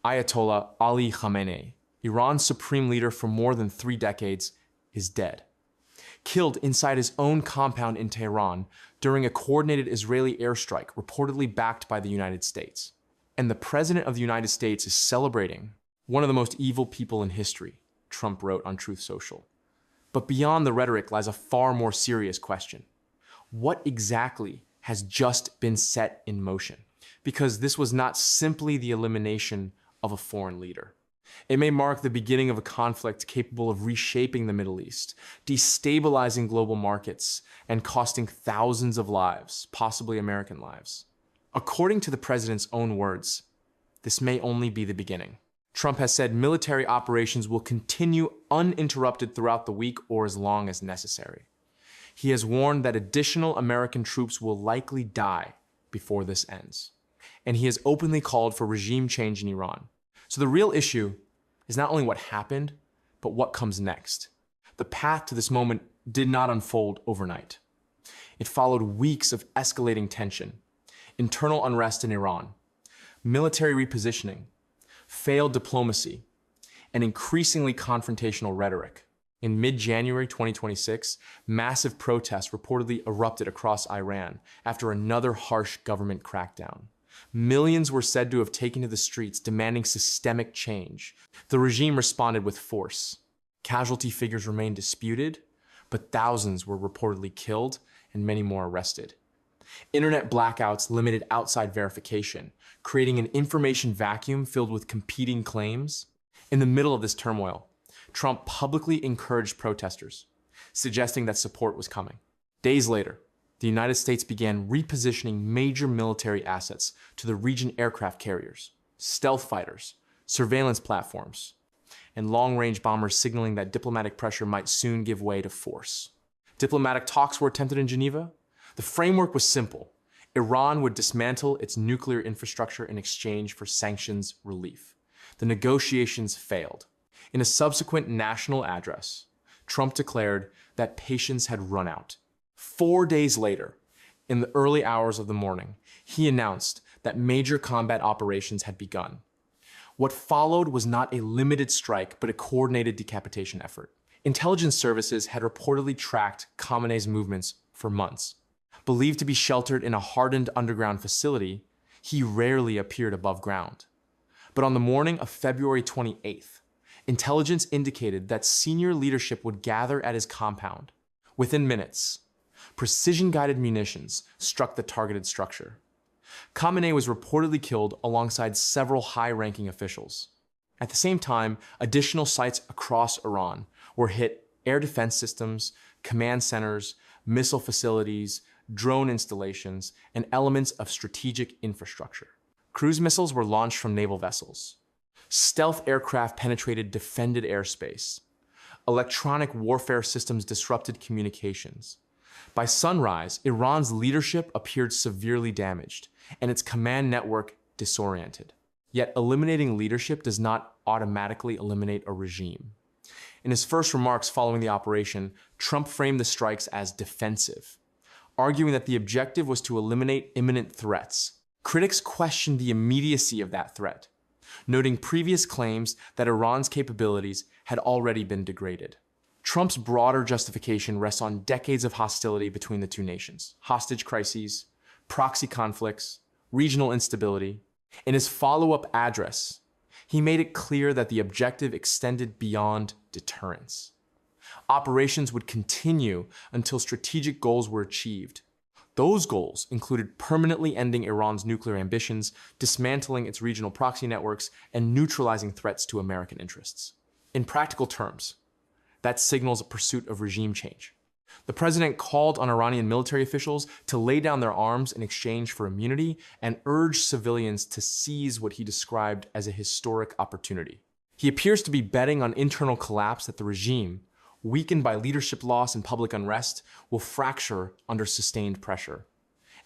Ayatollah Ali Khamenei, Iran's supreme leader for more than 3 decades, is dead. Killed inside his own compound in Tehran during a coordinated Israeli airstrike reportedly backed by the United States. And the President of the United States is celebrating one of the most evil people in history, Trump wrote on Truth Social. But beyond the rhetoric lies a far more serious question. What exactly has just been set in motion? Because this was not simply the elimination of a foreign leader. It may mark the beginning of a conflict capable of reshaping the Middle East, destabilizing global markets, and costing thousands of lives, possibly American lives. According to the president's own words, this may only be the beginning. Trump has said military operations will continue uninterrupted throughout the week or as long as necessary. He has warned that additional American troops will likely die before this ends. And he has openly called for regime change in Iran. So the real issue is not only what happened, but what comes next. The path to this moment did not unfold overnight. It followed weeks of escalating tension, internal unrest in Iran, military repositioning, failed diplomacy, and increasingly confrontational rhetoric. In mid-January 2026, massive protests reportedly erupted across Iran after another harsh government crackdown. Millions were said to have taken to the streets demanding systemic change. The regime responded with force. Casualty figures remain disputed, but thousands were reportedly killed and many more arrested. Internet blackouts limited outside verification, creating an information vacuum filled with competing claims. In the middle of this turmoil, Trump publicly encouraged protesters, suggesting that support was coming. Days later, the United States began repositioning major military assets to the region aircraft carriers, stealth fighters, surveillance platforms, and long-range bombers signaling that diplomatic pressure might soon give way to force. Diplomatic talks were attempted in Geneva. The framework was simple. Iran would dismantle its nuclear infrastructure in exchange for sanctions relief. The negotiations failed. In a subsequent national address, Trump declared that patience had run out. 4 days later, in the early hours of the morning, he announced that major combat operations had begun. What followed was not a limited strike, but a coordinated decapitation effort. Intelligence services had reportedly tracked Khamenei's movements for months. Believed to be sheltered in a hardened underground facility, he rarely appeared above ground. But on the morning of February 28th, intelligence indicated that senior leadership would gather at his compound. Within minutes, precision-guided munitions struck the targeted structure. Khamenei was reportedly killed alongside several high-ranking officials. At the same time, additional sites across Iran were hit: air defense systems, command centers, missile facilities, drone installations, and elements of strategic infrastructure. Cruise missiles were launched from naval vessels. Stealth aircraft penetrated defended airspace. Electronic warfare systems disrupted communications. By sunrise, Iran's leadership appeared severely damaged, and its command network disoriented. Yet eliminating leadership does not automatically eliminate a regime. In his first remarks following the operation, Trump framed the strikes as defensive, arguing that the objective was to eliminate imminent threats. Critics questioned the immediacy of that threat, noting previous claims that Iran's capabilities had already been degraded. Trump's broader justification rests on decades of hostility between the two nations: hostage crises, proxy conflicts, regional instability. In his follow-up address, he made it clear that the objective extended beyond deterrence. Operations would continue until strategic goals were achieved. Those goals included permanently ending Iran's nuclear ambitions, dismantling its regional proxy networks, and neutralizing threats to American interests. In practical terms, that signals a pursuit of regime change. The president called on Iranian military officials to lay down their arms in exchange for immunity and urged civilians to seize what he described as a historic opportunity. He appears to be betting on internal collapse that the regime, weakened by leadership loss and public unrest, will fracture under sustained pressure.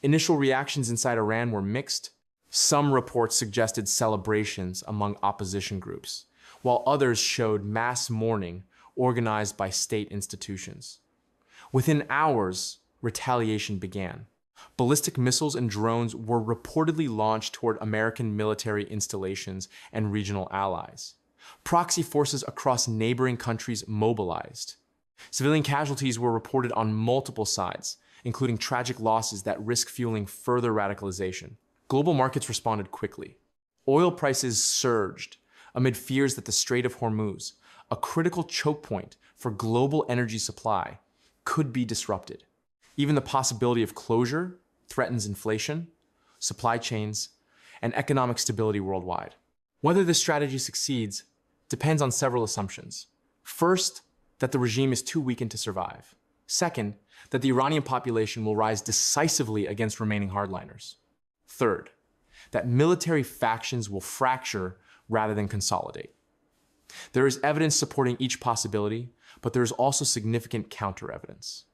Initial reactions inside Iran were mixed. Some reports suggested celebrations among opposition groups, while others showed mass mourning organized by state institutions. Within hours, retaliation began. Ballistic missiles and drones were reportedly launched toward American military installations and regional allies. Proxy forces across neighboring countries mobilized. Civilian casualties were reported on multiple sides, including tragic losses that risk fueling further radicalization. Global markets responded quickly. Oil prices surged amid fears that the Strait of Hormuz, a critical choke point for global energy supply, could be disrupted. Even the possibility of closure threatens inflation, supply chains, and economic stability worldwide. Whether this strategy succeeds depends on several assumptions. First, that the regime is too weakened to survive. Second, that the Iranian population will rise decisively against remaining hardliners. Third, that military factions will fracture rather than consolidate. There is evidence supporting each possibility, but there is also significant counter-evidence.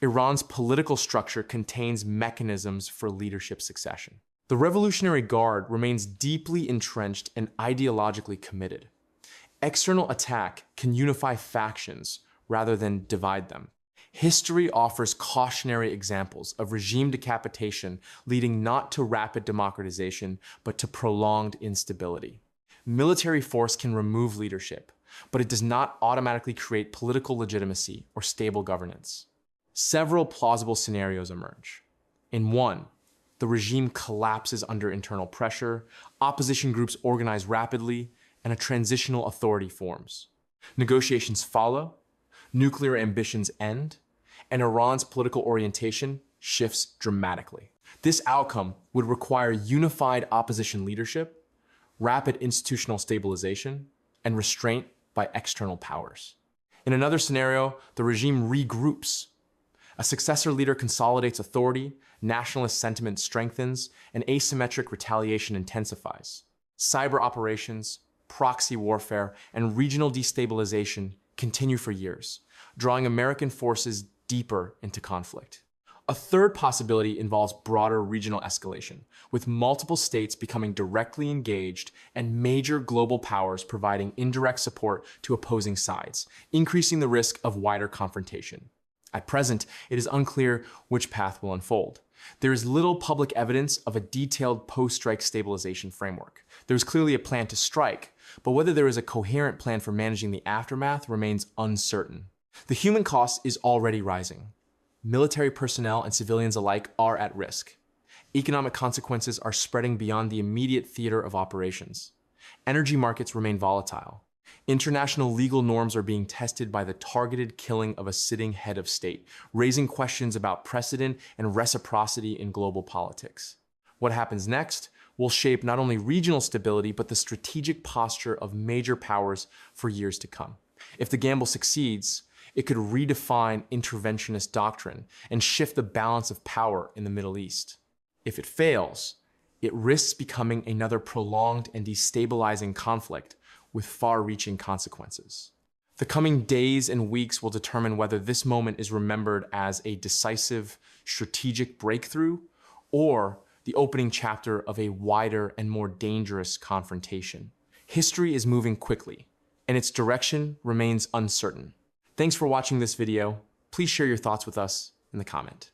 Iran's political structure contains mechanisms for leadership succession. The Revolutionary Guard remains deeply entrenched and ideologically committed. External attack can unify factions rather than divide them. History offers cautionary examples of regime decapitation leading not to rapid democratization, but to prolonged instability. Military force can remove leadership, but it does not automatically create political legitimacy or stable governance. Several plausible scenarios emerge. In one, the regime collapses under internal pressure, opposition groups organize rapidly, and a transitional authority forms. Negotiations follow, nuclear ambitions end, and Iran's political orientation shifts dramatically. This outcome would require unified opposition leadership, rapid institutional stabilization, and restraint by external powers. In another scenario, the regime regroups. A successor leader consolidates authority, nationalist sentiment strengthens, and asymmetric retaliation intensifies. Cyber operations, proxy warfare, and regional destabilization continue for years, drawing American forces deeper into conflict. A third possibility involves broader regional escalation, with multiple states becoming directly engaged and major global powers providing indirect support to opposing sides, increasing the risk of wider confrontation. At present, it is unclear which path will unfold. There is little public evidence of a detailed post-strike stabilization framework. There is clearly a plan to strike, but whether there is a coherent plan for managing the aftermath remains uncertain. The human cost is already rising. Military personnel and civilians alike are at risk. Economic consequences are spreading beyond the immediate theater of operations. Energy markets remain volatile. International legal norms are being tested by the targeted killing of a sitting head of state, raising questions about precedent and reciprocity in global politics. What happens next will shape not only regional stability, but the strategic posture of major powers for years to come. If the gamble succeeds, it could redefine interventionist doctrine and shift the balance of power in the Middle East. If it fails, it risks becoming another prolonged and destabilizing conflict with far-reaching consequences. The coming days and weeks will determine whether this moment is remembered as a decisive, strategic breakthrough or the opening chapter of a wider and more dangerous confrontation. History is moving quickly, and its direction remains uncertain. Thanks for watching this video. Please share your thoughts with us in the comment.